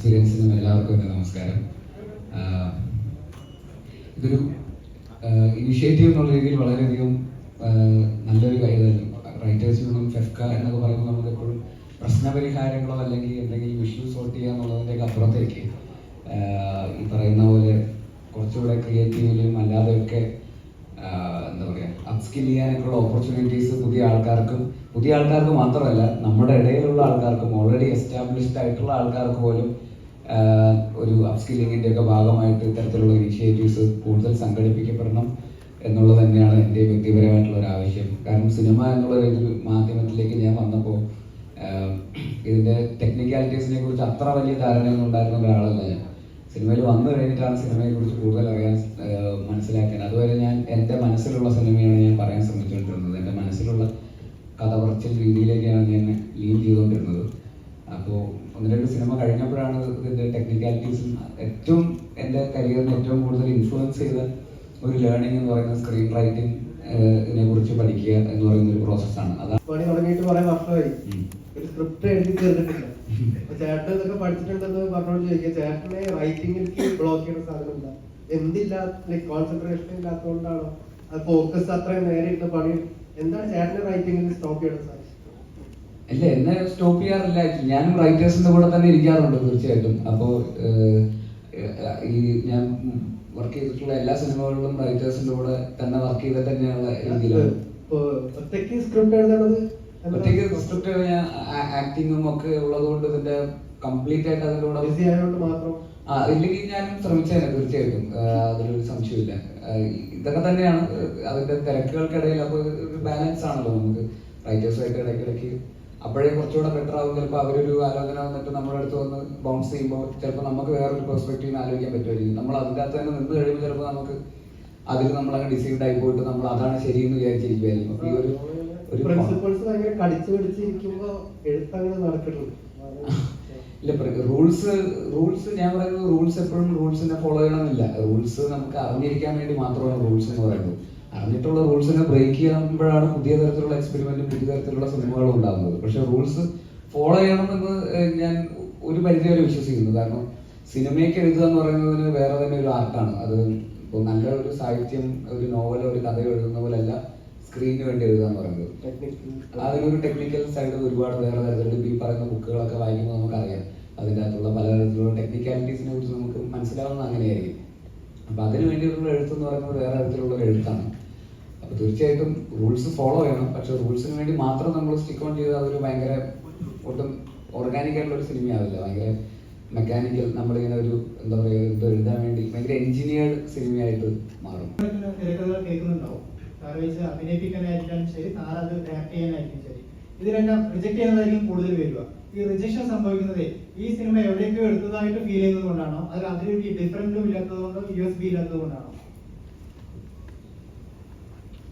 എക്സ്പീരിയൻസിനും എല്ലാവർക്കും എൻ്റെ നമസ്കാരം. ഇതൊരു ഇനിഷ്യേറ്റീവ് എന്നുള്ള രീതിയിൽ വളരെയധികം നല്ലൊരു കാര്യമായിരുന്നു. റൈറ്റേഴ്സ് യൂണിയൻ ഫെഫ്ക എന്നൊക്കെ പറയുമ്പോൾ നമുക്ക് എപ്പോഴും പ്രശ്നപരിഹാരങ്ങളോ അല്ലെങ്കിൽ എന്തെങ്കിലും ഇഷ്യൂ സോൾവ് ചെയ്യുക എന്നുള്ളതിൻ്റെയൊക്കെ അപ്പുറത്തേക്ക് ഈ പറയുന്ന പോലെ കുറച്ചുകൂടെ ക്രിയേറ്റീവിലും അല്ലാതെയൊക്കെ എന്താ പറയുക അപ്സ്കിൽ ചെയ്യാനൊക്കെയുള്ള ഓപ്പർച്യൂണിറ്റീസ് പുതിയ ആൾക്കാർക്ക് മാത്രമല്ല നമ്മുടെ ഇടയിലുള്ള ആൾക്കാർക്കും ഓൾറെഡി എസ്റ്റാബ്ലിഷ്ഡ് ആയിട്ടുള്ള ആൾക്കാർക്ക് പോലും ഒരു അപ്സ്കില്ലിങ്ങിൻ്റെ ഒക്കെ ഭാഗമായിട്ട് ഇത്തരത്തിലുള്ള ഇനിഷ്യേറ്റീവ്സ് കൂടുതൽ സംഘടിപ്പിക്കപ്പെടണം എന്നുള്ളത് തന്നെയാണ് എൻ്റെ വ്യക്തിപരമായിട്ടുള്ള ഒരു ആവശ്യം. കാരണം സിനിമ എന്നുള്ള ഒരു മാധ്യമത്തിലേക്ക് ഞാൻ വന്നപ്പോൾ ഇതിൻ്റെ ടെക്നിക്കാലിറ്റീസിനെ കുറിച്ച് അത്ര വലിയ ധാരണയൊന്നും ഉണ്ടായിരുന്ന ഒരാളല്ല ഞാൻ. സിനിമയിൽ വന്നു കഴിഞ്ഞിട്ടാണ് സിനിമയെക്കുറിച്ച് കൂടുതൽ അറിയാൻ മനസ്സിലാക്കാൻ. അതുവരെ ഞാൻ എൻ്റെ മനസ്സിലുള്ള സിനിമയാണ് ഞാൻ പറയാൻ ശ്രമിച്ചുകൊണ്ടിരുന്നത്. എൻ്റെ മനസ്സിലുള്ള കഥ പറച്ചിൽ രീതിയിലേക്കാണ് ഞാൻ ലീൻ ചെയ്തുകൊണ്ടിരുന്നത്. അപ്പോൾ ഒന്ന് രണ്ട് സിനിമ കഴിഞ്ഞപ്പോഴാണ് ഇതിൻ്റെ ടെക്നിക്കാലിറ്റീസും ഏറ്റവും എൻ്റെ കരിയറിനെ ഏറ്റവും കൂടുതൽ ഇൻഫ്ലുവൻസ് ചെയ്ത ഒരു ലേണിംഗ് എന്ന് പറയുന്നത് സ്ക്രീൻ റൈറ്റിംഗ് ഇതിനെ കുറിച്ച് പഠിക്കുക എന്ന് പറയുന്ന ഒരു പ്രോസസ്സാണ്. അതാണ് പണി തുടങ്ങിയിട്ട് കുറെ വർഷമായി ഒരു സ്ക്രിപ്റ്റ് എഴുതി തീർന്നിട്ടില്ല. ചേട്ടൻ ഇതൊക്കെ പഠിച്ചിട്ടുണ്ടെന്ന് പറഞ്ഞോണ്ട് ചോദിക്കുക, ചേട്ടനെ റൈറ്റിംഗിലേക്ക് ബ്ലോക്ക് ചെയ്യുന്ന സാധനം എന്താ? എന്തില്ല, കോൺസെൻട്രേഷൻ ഇല്ലാത്തതുകൊണ്ടാണോ? അത് ഫോക്കസ് അത്രയും നേരെ ഇരുന്ന പണി എന്താണ് ചേട്ടനെ റൈറ്റിംഗിൽ സ്റ്റോപ്പ് ചെയ്യുന്ന സാധനം? അല്ല, എന്നെ സ്റ്റോപ്പ് ചെയ്യാറില്ല. ഞാനും റൈറ്റേഴ്സിന്റെ കൂടെ തന്നെ ഇരിക്കാറുണ്ട് തീർച്ചയായിട്ടും. അപ്പോൾ ഈ ഞാൻ വർക്ക് ചെയ്തിട്ടുള്ള എല്ലാ സിനിമകളിലും റൈറ്റേഴ്സിന്റെ കൂടെ തന്നെ വർക്ക് ചെയ്ത തന്നെയുള്ള രീതിയിലാണ്. ഒറ്റയ്ക്ക് സ്ക്രിപ്റ്റ് എഴുതണത് സ്ക്രിപ്റ്റ് ഞാൻ ആക്ടിങ്ങും ഒക്കെ ഉള്ളത് കൊണ്ട് ഇതിന്റെ കംപ്ലീറ്റ് ആയിട്ട് അതിന്റെ കൂടെ ബിസി ആയതുകൊണ്ട് മാത്രം ഇല്ലെങ്കിൽ ഞാനും ശ്രമിച്ചേനെ തീർച്ചയായിട്ടും. അതിലൊരു സംശയമില്ല. ഇതൊക്കെ തന്നെയാണ് അതിന്റെ തിരക്കുകൾക്കിടയിൽ. അപ്പോൾ ഒരു ബാലൻസ് ആണല്ലോ നമുക്ക് റൈറ്റേഴ്സുമായിട്ട് ഇടയ്ക്കിടയ്ക്ക്. അപ്പോഴേ കുറച്ചുകൂടെ ബെറ്റർ ആവും. ചിലപ്പോൾ അവരൊരു ആലോചന വന്നിട്ട് നമ്മുടെ അടുത്ത് വന്ന് ബൗൺസ് ചെയ്യുമ്പോൾ ചിലപ്പോൾ നമുക്ക് വേറൊരു പെർസ്പെക്റ്റീവ് ആലോചിക്കാൻ പറ്റുമായിരിക്കും. നമ്മൾ അതിൻ്റെ അകത്ത് തന്നെ നിന്ന് കഴിയുമ്പോൾ ചിലപ്പോൾ നമുക്ക് അതിൽ നമ്മളങ്ങ് ഡിസൈഡ് ആയി പോയിട്ട് നമ്മൾ അതാണ് ശരിയെന്ന് വിചാരിച്ചിരിക്കുമായിരിക്കും. അപ്പോൾ ഈ ഒരു പ്രിൻസിപ്പൾസ് ഭയങ്കര കടിച്ചു പിടിച്ചിരിക്കുമ്പോൾ എഴുത്തങ്ങനെ നടക്കുന്നുണ്ട്. ഇല്ല, റൂൾസ് ഞാൻ പറയുന്നത് റൂൾസ് എപ്പോഴും റൂൾസിനെ ഫോളോ ചെയ്യണമെന്നില്ല. റൂൾസ് നമുക്ക് അറിഞ്ഞിരിക്കാൻ വേണ്ടി മാത്രമാണ് റൂൾസ് എന്ന് പറയുന്നത്. അറിഞ്ഞിട്ടുള്ള റൂൾസിനെ ബ്രേക്ക് ചെയ്യുമ്പോഴാണ് പുതിയ തരത്തിലുള്ള എക്സ്പെരിമെന്റും പുതിയ തരത്തിലുള്ള സിനിമകളും ഉണ്ടാകുന്നത്. പക്ഷെ റൂൾസ് ഫോളോ ചെയ്യണമെന്ന് ഞാൻ ഒരു പരിധി വരെ വിശ്വസിക്കുന്നു. കാരണം സിനിമയ്ക്ക് എഴുതുക എന്ന് പറയുന്നതിന് വേറെ തന്നെ ഒരു ആർട്ടാണ്. അത് ഇപ്പോൾ നല്ല ഒരു സാഹിത്യം, ഒരു നോവലോ ഒരു കഥയോ എഴുതുന്ന പോലെയല്ല സ്ക്രീനിന് വേണ്ടി എഴുതുക എന്ന് പറയുന്നത്. അതിനൊരു ടെക്നിക്കൽ സൈഡ് ഒരുപാട് വേറെ തരത്തിലുള്ള ഈ പറയുന്ന ബുക്കുകളൊക്കെ വായിക്കുമ്പോൾ നമുക്കറിയാം അതിൻ്റെ അകത്തുള്ള പലതരത്തിലുള്ള ടെക്നിക്കാലിറ്റീസിനെ കുറിച്ച് നമുക്ക് മനസ്സിലാവുന്നത് അങ്ങനെയായിരിക്കും. അപ്പം അതിന് വേണ്ടിയിട്ടുള്ള എഴുത്തെന്ന് പറയുന്നത് വേറെ തരത്തിലുള്ള എഴുത്താണ്. അപ്പോൾ തീർച്ചയായിട്ടും റൂൾസ് ഫോളോ ചെയ്യണം. പക്ഷെ റൂൾസിന് വേണ്ടി മാത്രം നമ്മൾ സ്റ്റിക്ക് ഓൺ ചെയ്താൽ അതൊരു ഭയങ്കര ഒട്ടും ഓർഗാനിക് ആയിട്ടുള്ള ഒരു സിനിമയാവില്ല. ഭയങ്കര മെക്കാനിക്കൽ, നമ്മളിങ്ങനെ ഒരു എന്താ പറയുക ഇത് എഴുതാൻ വേണ്ടി ഭയങ്കര എഞ്ചിനീയർഡ് സിനിമയായിട്ട് മാറും. അഭിനയിപ്പിക്കാനായിരിക്കും ശരി, താരത് ആക്ട് ചെയ്യാനായിരിക്കും ശരി, ഇതിലെല്ലാം റിജക്ട് ചെയ്യുന്നതായിരിക്കും കൂടുതൽ വരിക. ഈ റിജക്ഷൻ സംഭവിക്കുന്നത് ഈ സിനിമ എവിടെയൊക്കെ എടുത്തതായിട്ട് ഫീൽ ചെയ്യുന്നത് കൊണ്ടാണോ, അതിൽ അതിലൊരു ഡിഫറൻറ്റും ഇല്ലാത്തത് കൊണ്ടോ USB ഇല്ലാത്തത് കൊണ്ടാണോ?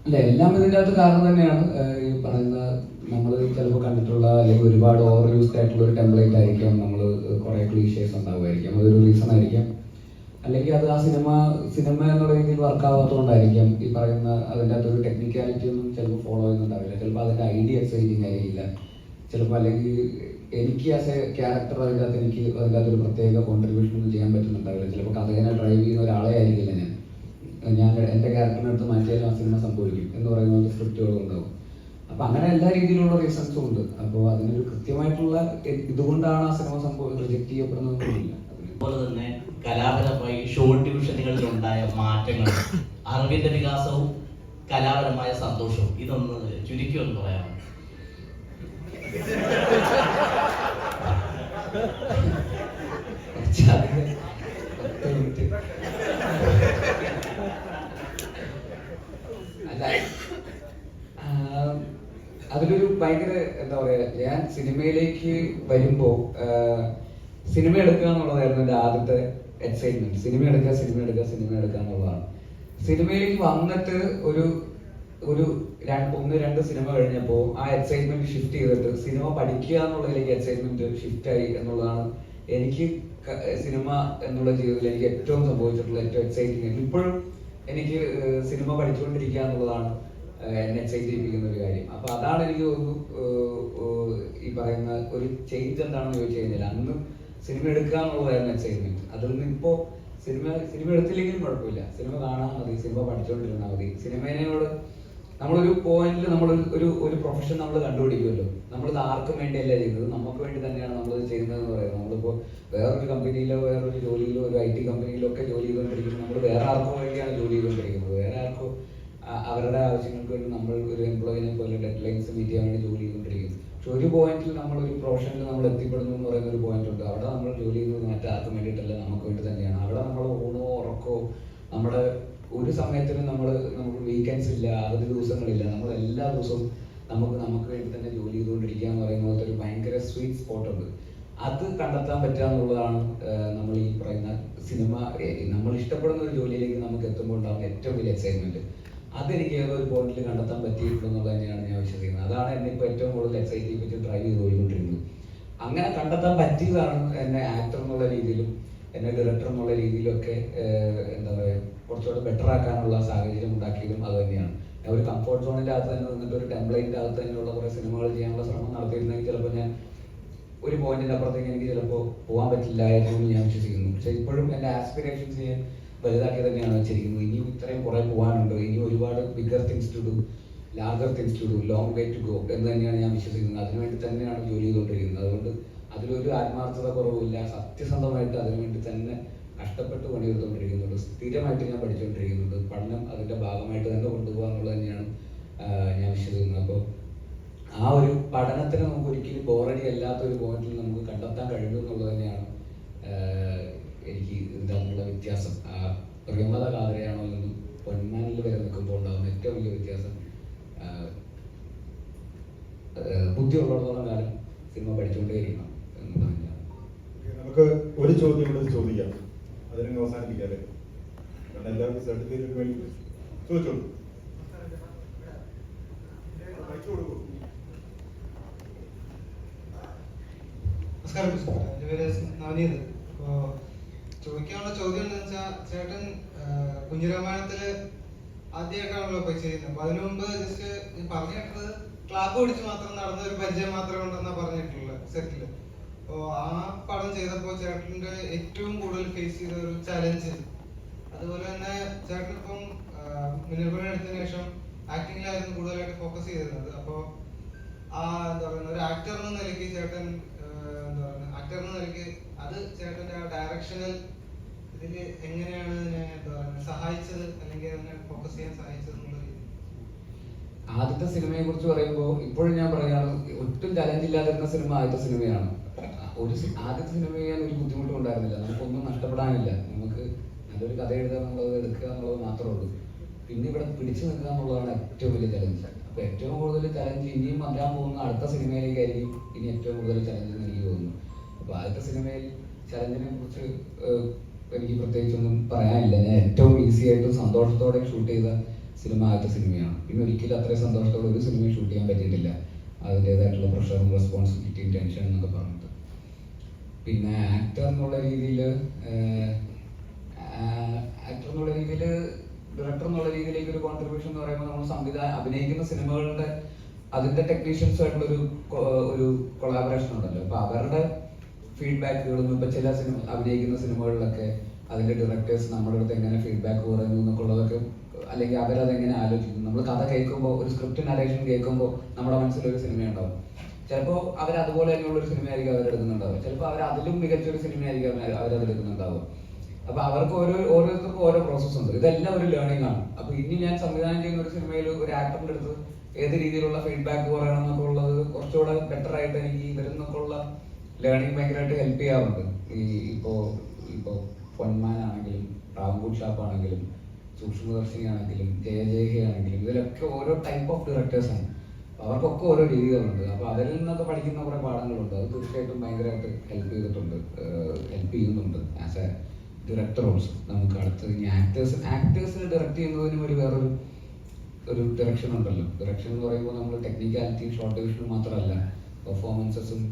അല്ല, എല്ലാം ഇതിൻ്റെ അകത്ത് കാരണം തന്നെയാണ്. ഈ പറയുന്ന നമ്മൾ ചിലപ്പോൾ കണ്ടിട്ടുള്ള അല്ലെങ്കിൽ ഒരുപാട് ഓവർ യൂസ്ഡ് ആയിട്ടുള്ള ഒരു ടെംപ്ലേറ്റ് ആയിരിക്കാം. നമ്മൾ കുറേ ക്ലീഷേഴ്സ് ഉണ്ടാവുമായിരിക്കാം. അതൊരു റീസൺ ആയിരിക്കാം. അല്ലെങ്കിൽ അത് ആ സിനിമ എന്നുള്ള രീതിയിൽ വർക്ക് ആവാത്തതുകൊണ്ടായിരിക്കാം. ഈ പറയുന്ന അതിൻ്റെ അകത്തൊരു ടെക്നിക്കാലിറ്റി ഒന്നും ചിലപ്പോൾ ഫോളോ ചെയ്യുന്നുണ്ടാവില്ല. ചിലപ്പോൾ അതിൻ്റെ ഐഡിയ എക്സൈറ്റിംഗ് ആയിരിക്കില്ല. ചിലപ്പോൾ അല്ലെങ്കിൽ എനിക്ക് ആസ് എ ക്യാരക്ടർ അതിൻ്റെ അകത്തൊരു പ്രത്യേക കോൺട്രിബ്യൂഷൻ ഒന്നും ചെയ്യാൻ പറ്റുന്നുണ്ടാവില്ല. ചിലപ്പോൾ കഥയെ ഡ്രൈവ് ചെയ്യുന്ന ഒരാളെ ആയിരിക്കില്ല ഞാൻ എൻ്റെ ക്യാരക്ടറിനെ എടുത്ത് മാറ്റിയാലും ആ സിനിമ സംഭവിക്കും എന്ന് പറയുന്ന സ്ക്രിപ്റ്റുകളും ഉണ്ടാവും. അപ്പം അങ്ങനെ എല്ലാ രീതിയിലുള്ള റീസൺസും ഉണ്ട്. അപ്പോൾ അതിനൊരു കൃത്യമായിട്ടുള്ള ഇതുകൊണ്ടാണ് ആ സിനിമ റിജക്ട് ചെയ്യപ്പെടുന്നതൊന്നുമില്ല. അതുപോലെ തന്നെ കലാപരമായി ഷോർട്ട് ഡിവിഷനുകളിലുണ്ടായ മാറ്റങ്ങൾ, അറിവിന്റെ വികാസവും കലാപരമായ സന്തോഷവും, ഇതൊന്ന് ചുരുക്കി ഒന്ന് പറയാമോ? അതിലൊരു ഭയങ്കര എന്താ പറയാ, ഞാൻ സിനിമയിലേക്ക് വരുമ്പോ സിനിമ എടുക്കുക എന്നുള്ളതായിരുന്നു എൻ്റെ ആദ്യത്തെ എക്സൈറ്റ്മെന്റ്. സിനിമ എടുക്കുക എന്നുള്ളതാണ്. സിനിമയിലേക്ക് വന്നിട്ട് ഒരു ഒന്ന് രണ്ട് സിനിമ കഴിഞ്ഞപ്പോൾ ആ എക്സൈറ്റ്മെന്റ് ഷിഫ്റ്റ് ചെയ്തിട്ട് സിനിമ പഠിക്കുക എന്നുള്ളതിലേക്ക് എക്സൈറ്റ്മെന്റ് ഷിഫ്റ്റ് ആയി എന്നുള്ളതാണ് എനിക്ക് സിനിമ എന്നുള്ള ജീവിതത്തിൽ എനിക്ക് ഏറ്റവും സംഭവിച്ചിട്ടുള്ള ഏറ്റവും എക്സൈറ്റിംഗ്. ഇപ്പോഴും എനിക്ക് സിനിമ പഠിച്ചുകൊണ്ടിരിക്കുക എന്നുള്ളതാണ് എന്നെ എക്സൈറ്റ് ചെയ്യിപ്പിക്കുന്ന ഒരു കാര്യം. അപ്പൊ അതാണ് എനിക്ക് ഈ പറയുന്ന ഒരു ചേഞ്ച് എന്താണെന്ന് ചോദിച്ചു കഴിഞ്ഞാൽ, അന്ന് സിനിമ എടുക്കുക എന്നുള്ളതായിരുന്നു എക്സൈറ്റ്മെന്റ്. അതിൽ നിന്ന് ഇപ്പോൾ സിനിമ എടുത്തില്ലെങ്കിലും കുഴപ്പമില്ല, സിനിമ കാണാൻ മതി, സിനിമ പഠിച്ചുകൊണ്ടിരുന്നാൽ മതി. സിനിമേനോട് നമ്മളൊരു പോയിന്റിൽ നമ്മൾ ഒരു പ്രൊഫഷൻ നമ്മൾ കണ്ടുപിടിക്കുമല്ലോ. നമ്മളിത് ആർക്കും വേണ്ടിയല്ല ചെയ്യുന്നത്, നമുക്ക് വേണ്ടി തന്നെയാണ് നമ്മളിത് ചെയ്യുന്നതെന്ന് പറയുന്നത്. നമ്മളിപ്പോൾ വേറൊരു കമ്പനിയിലോ വേറൊരു ജോലിയിലോ ഒരു IT കമ്പനിയിലോ ഒക്കെ ജോലി ചെയ്തുകൊണ്ടിരിക്കുന്നത് നമ്മൾ വേറെ ആർക്കും വേണ്ടിയാണ് ജോലി ചെയ്തുകൊണ്ടിരിക്കുന്നത്. വേറെ ആർക്കും അവരുടെ ആവശ്യങ്ങൾക്ക് വേണ്ടി നമ്മൾ ഒരു എംപ്ലോയിനെ പോലെ ഡെഡ് ലൈൻസ് മീറ്റ് ചെയ്യാൻ വേണ്ടി ജോലി ചെയ്തുകൊണ്ടിരിക്കുന്നത്. പക്ഷെ ഒരു പോയിന്റിൽ നമ്മളൊരു പ്രൊഫഷനിൽ നമ്മൾ എത്തിപ്പെടുന്നു എന്ന് പറയുന്ന ഒരു പോയിന്റ് ഉണ്ട്. അവിടെ നമ്മൾ ജോലി ചെയ്യുന്നത് മറ്റാർക്കും വേണ്ടിയിട്ടല്ല, നമുക്ക് വേണ്ടി തന്നെയാണ്. അവിടെ നമ്മൾ ഊണോ ഉറക്കോ നമ്മുടെ ഒരു സമയത്തിനും നമുക്ക് വീക്കെൻഡ്സ് ഇല്ല, അവധി ദിവസങ്ങളില്ല. നമ്മൾ എല്ലാ ദിവസവും നമുക്ക് വേണ്ടി തന്നെ ജോലി ചെയ്തുകൊണ്ടിരിക്കുക എന്ന് പറയുന്നത് ഒരു ഭയങ്കര സ്വീറ്റ് സ്പോട്ട് ഉണ്ട്. അത് കണ്ടെത്താൻ പറ്റുക എന്നുള്ളതാണ് നമ്മൾ ഈ പറയുന്ന സിനിമ, നമ്മൾ ഇഷ്ടപ്പെടുന്ന ഒരു ജോലിയിലേക്ക് നമുക്ക് എത്തുമ്പോൾ ഉണ്ടാകുന്ന ഏറ്റവും വലിയ എക്സൈറ്റ്മെന്റ്. അതെനിക്ക് ഏതൊരു പോയിന്റിൽ കണ്ടെത്താൻ പറ്റിയിട്ടുണ്ടെന്നുള്ളത് തന്നെയാണ് ഞാൻ വിശ്വസിക്കുന്നത്. അതാണ് എന്നെ ഇപ്പോൾ ഏറ്റവും കൂടുതൽ എക്സൈറ്റ് ചെയ്യിപ്പിച്ച് ഡ്രൈവ് ചെയ്ത് പോയിക്കൊണ്ടിരിക്കുന്നത്. അങ്ങനെ കണ്ടെത്താൻ പറ്റിയതാണ് എന്നെ ആക്ടർ എന്നുള്ള രീതിയിലും എന്നെ ഡയറക്ടർ എന്നുള്ള രീതിയിലൊക്കെ എന്താ പറയുക കുറച്ചുകൂടെ ബെറ്റർ ആക്കാനുള്ള സാഹചര്യം ഉണ്ടാക്കിയതും അത് തന്നെയാണ്. ഞാൻ ഒരു കംഫോർട്ട് സോണിൻ്റെ അകത്ത് തന്നെ നിന്നിട്ട് ഒരു ടെംപ്ലേറ്റിൻ്റെ അകത്ത് തന്നെയുള്ള കുറേ സിനിമകൾ ചെയ്യാനുള്ള ശ്രമം നടത്തിയിരുന്നെങ്കിൽ ചിലപ്പോൾ ഞാൻ ഒരു പോയിന്റിൻ്റെ അപ്പുറത്തേക്ക് എനിക്ക് ചിലപ്പോൾ പോകാൻ പറ്റില്ലായിരുന്നു എന്ന് ഞാൻ വിശ്വസിക്കുന്നു. പക്ഷേ ഇപ്പോഴും എൻ്റെ ആസ്പിറേഷൻസ് ഞാൻ വലുതാക്കി തന്നെയാണ് വെച്ചിരിക്കുന്നത്. ഇനിയും ഇത്രയും കുറേ പോകാനുണ്ട്, ഇനി ഒരുപാട് bigger things to do, larger things to do, long way to go എന്ന് തന്നെയാണ് ഞാൻ വിശ്വസിക്കുന്നത്. അതിനുവേണ്ടി തന്നെയാണ് ജോലി ചെയ്തുകൊണ്ടിരിക്കുന്നത്. അതുകൊണ്ട് അതിലൊരു ആത്മാർത്ഥത കുറവില്ല, സത്യസന്ധമായിട്ട് അതിനുവേണ്ടി തന്നെ കഷ്ടപ്പെട്ട് പണിയെടുത്തുകൊണ്ടിരിക്കുന്നുണ്ട്. സ്ഥിരമായിട്ട് ഞാൻ പഠിച്ചുകൊണ്ടിരിക്കുന്നുണ്ട്. പഠനം അതിൻ്റെ ഭാഗമായിട്ട് തന്നെ കൊണ്ടുപോകുക എന്നുള്ളത് തന്നെയാണ് ഞാൻ വിശ്വസിക്കുന്നത്. അപ്പോൾ ആ ഒരു പഠനത്തിന് നമുക്ക് ഒരിക്കലും ബോറടി അല്ലാത്ത ഒരു പോയിന്റിൽ നമുക്ക് കണ്ടെത്താൻ കഴിയും എന്നുള്ളത് തന്നെയാണ് എനിക്ക് തമ്മിലുള്ള വ്യത്യാസം. പ്രിയമത കാതരയാണോ എന്നും പൊന്മാനിൽ വരെ നിൽക്കുമ്പോൾ ഉണ്ടാകുന്ന ഏറ്റവും വലിയ വ്യത്യാസം ബുദ്ധിയുള്ളിടത്തോളം കാലം സിനിമ പഠിച്ചുകൊണ്ടേയിരിക്കണം എന്നുള്ളത് തന്നെയാണ്. നമുക്ക് ഒരു ചോദ്യം കൂടെ ചോദിക്കാം, അതിനെ അവസാനിപ്പിക്കാല്ലേ? കാരണം എല്ലാവർക്കും സർട്ടിഫിക്കറ്റ് വേണ്ടി ചോദിച്ചോളൂ. നമസ്കാരം, എൻ്റെ പേര് നവനീത്. അപ്പോൾ ചോദിക്കാനുള്ള ചോദ്യം എന്താണെന്ന് വെച്ചാൽ, ചേട്ടൻ കുഞ്ഞിരാമായണത്തില് ആദ്യമായിട്ടാണല്ലോ പോയി ചെയ്യുന്നത്. അപ്പൊ അതിനു മുമ്പ് ജസ്റ്റ് പറഞ്ഞിട്ടുള്ളത് ക്ലാപ്പ് പിടിച്ച് മാത്രം നടന്ന ഒരു പരിചയം മാത്രമേ ഉണ്ടെന്നാ പറഞ്ഞിട്ടുള്ളത് സെറ്റില്. അപ്പോൾ ആ പടം ചെയ്തപ്പോൾ ചേട്ടൻ്റെ ഏറ്റവും കൂടുതൽ ഫേസ് ചെയ്ത ഒരു ചലഞ്ച്, അതുപോലെ തന്നെ ചേട്ടൻ ഇപ്പം മിന്നൽപുരം എടുത്തതിന് ശേഷം ആക്ടിങ്ങിലായിരുന്നു കൂടുതലായിട്ട് ഫോക്കസ് ചെയ്തിരുന്നത്. അപ്പോൾ ആ എന്താ പറയുക, ഒരു ആക്ടർ എന്ന നിലയ്ക്ക് ചേട്ടൻ എന്താ പറയുക, ആക്ടർ എന്ന നിലയ്ക്ക് അത് ചേട്ടൻ്റെ ആ ഡയറക്ഷണൽ ഇതില് എങ്ങനെയാണ് ഇതിനെ എന്താ പറയുക സഹായിച്ചത്, അല്ലെങ്കിൽ അതിനെ ഫോക്കസ് ചെയ്യാൻ സഹായിച്ചത് എന്നുള്ള രീതി? ആദ്യത്തെ സിനിമയെ കുറിച്ച് പറയുമ്പോൾ ഇപ്പോഴും ഞാൻ പറയാണ്, ഒട്ടും ചലഞ്ച് ഇല്ലാതിരുന്ന സിനിമ ആദ്യത്തെ സിനിമയാണ്. ആദ്യത്തെ സിനിമ ചെയ്യാൻ ഒരു ബുദ്ധിമുട്ടും ഉണ്ടായിരുന്നില്ല, നമുക്കൊന്നും നഷ്ടപ്പെടാനില്ല. നമുക്ക് നല്ലൊരു കഥ എഴുതുക എന്നുള്ളത്, എടുക്കുക എന്നുള്ളത് മാത്രമേ ഉള്ളൂ. പിന്നെ ഇവിടെ പിടിച്ചു നിൽക്കുക എന്നുള്ളതാണ് ഏറ്റവും വലിയ ചലഞ്ച്. അപ്പൊ ഏറ്റവും കൂടുതൽ ചലഞ്ച് ഇനിയും വരാൻ പോകുന്ന അടുത്ത സിനിമയിലേക്കായിരിക്കും ഇനി ഏറ്റവും കൂടുതൽ ചലഞ്ച് എന്ന് എനിക്ക് തോന്നുന്നു. അപ്പൊ ആദ്യത്തെ സിനിമയിൽ ചലഞ്ചിനെ കുറിച്ച് എനിക്ക് പ്രത്യേകിച്ചൊന്നും പറയാനില്ല. ഞാൻ ഏറ്റവും ഈസി ആയിട്ടും സന്തോഷത്തോടെ ഷൂട്ട് ചെയ്ത സിനിമ ആദ്യത്തെ സിനിമയാണ്. പിന്നെ ഒരിക്കലും അത്രയും സന്തോഷത്തോടെ ഒരു സിനിമയും ഷൂട്ട് ചെയ്യാൻ പറ്റിയിട്ടില്ല, അതിൻ്റെതായിട്ടുള്ള പ്രഷറും റെസ്പോൺസിബിലിറ്റിയും ടെൻഷൻ എന്നൊക്കെ പറഞ്ഞിട്ട്. പിന്നെ ആക്ടർ എന്നുള്ള രീതിയിൽ ഡയറക്ടർ എന്നുള്ള രീതിയിലേക്ക് ഒരു കോൺട്രിബ്യൂഷൻ എന്ന് പറയുമ്പോൾ നമ്മൾ അഭിനയിക്കുന്ന സിനിമകളുടെ അതിന്റെ ടെക്നീഷ്യൻസുമായിട്ടുള്ള ഒരു കൊളാബറേഷൻ ഉണ്ടല്ലോ. അപ്പൊ അവരുടെ ഫീഡ്ബാക്കുകളും ഇപ്പൊ ചില അഭിനയിക്കുന്ന സിനിമകളിലൊക്കെ അതിന്റെ ഡയറക്ടേഴ്സ് നമ്മുടെ അടുത്ത് എങ്ങനെ ഫീഡ്ബാക്ക് പറയുന്നു എന്നൊക്കെ ഉള്ളതൊക്കെ, അല്ലെങ്കിൽ അവരതെങ്ങനെ ആലോചിക്കുന്നു. നമ്മൾ കഥ കേൾക്കുമ്പോൾ, ഒരു സ്ക്രിപ്റ്റ് നരേഷൻ കേൾക്കുമ്പോൾ നമ്മുടെ മനസ്സിലൊരു സിനിമ ഉണ്ടാവും. ചിലപ്പോൾ അവർ അതുപോലെ തന്നെയുള്ള ഒരു സിനിമയായിരിക്കും അവരെടുക്കുന്നുണ്ടാവുക, ചിലപ്പോൾ അവർ അതിലും മികച്ചൊരു സിനിമയായിരിക്കും അവരതെടുക്കുന്നുണ്ടാവുക. അപ്പൊ അവർക്ക് ഓരോരുത്തർക്കും ഓരോ പ്രോസസ് ഉണ്ട്. ഇതെല്ലാം ഒരു ലേണിംഗ് ആണ്. അപ്പൊ ഇനി ഞാൻ സംവിധാനം ചെയ്യുന്ന ഒരു സിനിമയിൽ ഒരു ആക്ടറിന്റെ അടുത്ത് ഏത് രീതിയിലുള്ള ഫീഡ്ബാക്ക് പറയണം എന്നൊക്കെ ഉള്ളത് കുറച്ചുകൂടെ ബെറ്റർ ആയിട്ട് എനിക്ക് ഇവരിൽ നിന്നൊക്കെ ഉള്ള ലേണിംഗ് ഭയങ്കരമായിട്ട് ഹെൽപ്പ് ചെയ്യാറുണ്ട്. ഇപ്പോ പൊന്മാനാണെങ്കിലും റാംബൂട്ട് ഷാപ്പ് ആണെങ്കിലും സൂക്ഷ്മദർശിനി ആണെങ്കിലും ജയജയഹ ആണെങ്കിലും ഇതിലൊക്കെ ഓരോ ടൈപ്പ് ഓഫ് ഡയറക്ടേഴ്സ് ആണ്. അവർക്കൊക്കെ ഓരോ രീതികളുണ്ട്. അപ്പൊ അതിൽ നിന്നൊക്കെ പഠിക്കുന്ന കുറെ പാഠങ്ങളുണ്ട്. അത് തീർച്ചയായിട്ടും ഭയങ്കരമായിട്ട് ഹെൽപ്പ് ചെയ്യുന്നുണ്ട് ആസ് എ ഡയറക്ടർ ഓൾസോ. നമുക്ക് അടുത്ത് ഇനി ആക്ടേഴ്സിനെ ഡയറക്ട് ചെയ്യുന്നതിനും ഒരു ഡയറക്ഷൻ ഉണ്ടല്ലോ. ഡയറക്ഷൻ എന്ന് പറയുമ്പോൾ നമ്മൾ ടെക്നിക്കാലിറ്റിയും ഷോർട്ട് ഡിവിഷനും മാത്രമല്ല, പെർഫോമൻസസും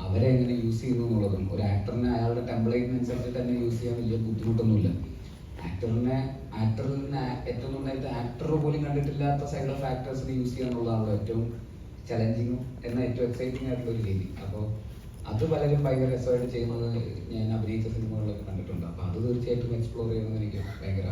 അവരെ എങ്ങനെ യൂസ് ചെയ്യുന്നു എന്നുള്ളതും. ഒരു ആക്ടറിനെ അയാളുടെ ടെംപ്ലേറ്റിനനുസരിച്ച് തന്നെ യൂസ് ചെയ്യാൻ വലിയ ബുദ്ധിമുട്ടൊന്നുമില്ല. ആക്ടറിൽ നിന്ന് ഏറ്റവും നന്നായിട്ട് ആക്ടർ പോലും കണ്ടിട്ടില്ലാത്ത സൈഡ് ഓഫ് ആക്ടേഴ്സിനെ യൂസ് ചെയ്യുക എന്നുള്ളതാണല്ലോ ഏറ്റവും ചലഞ്ചിങ്ങും എന്നാൽ ഏറ്റവും എക്സൈറ്റിംഗ് ആയിട്ടുള്ള ഒരു രീതി. അപ്പോൾ അത് പലരും ഭയങ്കര രസമായിട്ട് ചെയ്യുന്നത് ഞാൻ അഭിനയിച്ച സിനിമകളിലൊക്കെ കണ്ടിട്ടുണ്ട്. അപ്പൊ അത് തീർച്ചയായിട്ടും എക്സ്പ്ലോർ ചെയ്യണമെന്ന് എനിക്ക് ഭയങ്കര